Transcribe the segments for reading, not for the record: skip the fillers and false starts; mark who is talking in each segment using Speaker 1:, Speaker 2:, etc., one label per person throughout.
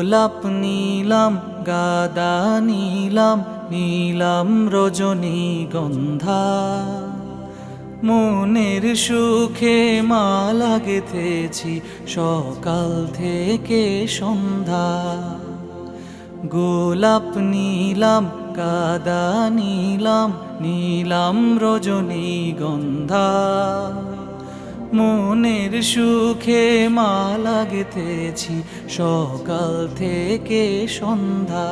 Speaker 1: গোলাপ নীলাম গাদা নীলাম নীলাম রজনীগন্ধা, মনের সুখে মালা গেঁথেছি সকাল থেকে সন্ধ্যা। গোলাপ নীলাম গাদা নীলাম নীলাম রজনীগন্ধা, মনের সুখে মালা গেঁথেছি সকাল থেকে সন্ধ্যা।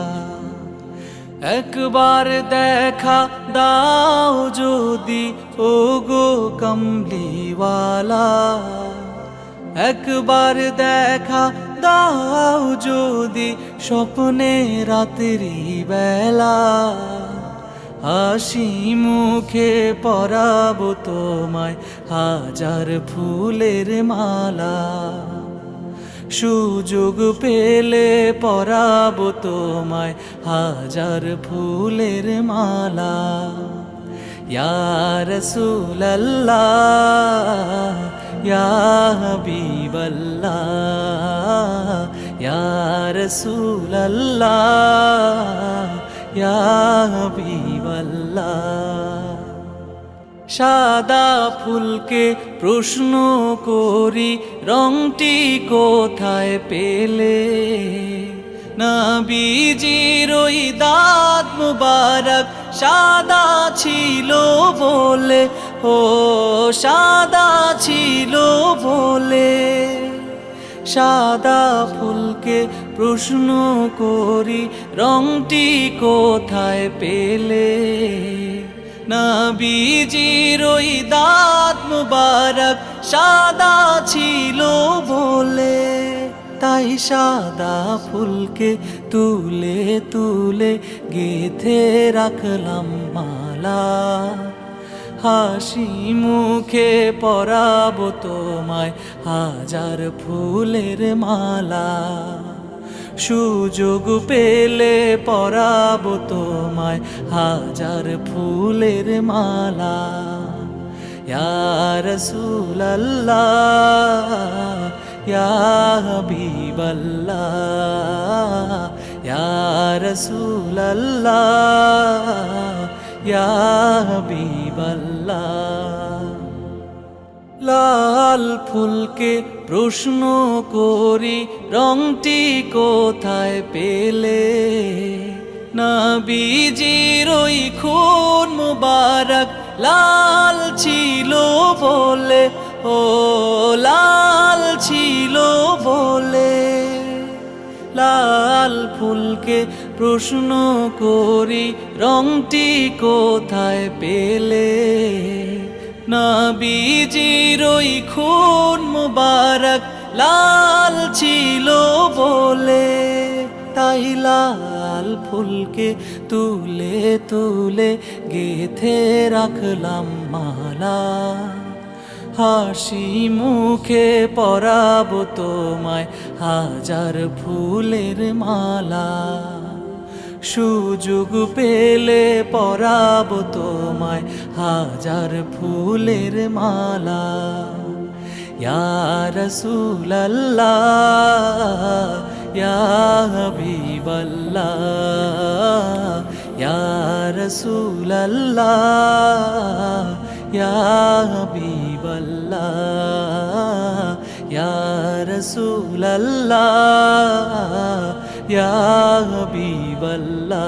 Speaker 1: একবার দেখা দাও যদি ওগো কমলিওয়ালা, একবার দেখা দাও যদি স্বপ্নে রাত্রি বেলা, হাসি মুখে পরাবো তোমায় হাজার ফুলের মালা। সুযোগ পেলে পরাবো তোমায় হাজার ফুলের মালা। ইয়া রাসূলুল্লাহ ইয়া হাবিবাল্লাহ, ইয়া রাসূলুল্লাহ ইয়া হাবিবাল্লাহ। সাদা ফুলকে প্রশ্ন করি রংটি কোথায় পেলে, নবীজির ওই দাঁত মুবারক সাদা ছিল বলে, ও সাদা ছিল বলে। সাদা ফুলকে প্রশ্ন করি রংটি কোথায় পেলে, নবীজির ওই দাঁত মুবারক সাদা ছিল বলে। তাই সাদা ফুলকে তুলে তুলে গেঁথে রাখলাম মালা, হাসি মুখে পরাবো তোমায় হাজার ফুলের মালা। সুযোগ পেলে পরাবো তোমায় হাজার ফুলের মালা। ইয়া রাসূলুল্লাহ ইয়া হাবিবাল্লাহ, ইয়া রাসূলুল্লাহ ইয়া হাবিবাল্লাহ। লাল ফুলকে প্রশ্ন করি রংটি কোথায় পেলে, নবীজির ওই খুন মুবারক লাল ছিল বলে, ও লাল ছিল বলে। লাল ফুলকে প্রশ্ন করি রংটি কোথায় পেলে, নবীজির ওই খুন মুবারক লাল ছিল বলে। তাই লাল ফুলকে তুলে তুলে গেঁথে রাখলাম মালা, হাসি মুখে পরাবো তোমায় হাজার ফুলের মালা। সুযোগ পেলে পরাবো তোমায় হাজার ফুলের মালা। ইয়া রাসূলুল্লাহ ইয়া হাবিবাল্লাহ, ইয়া রাসূলুল্লাহ ইয়া হাবিবাল্লাহ, ইয়া রাসূলুল্লাহ ইয়া হাবিবাল্লাহ।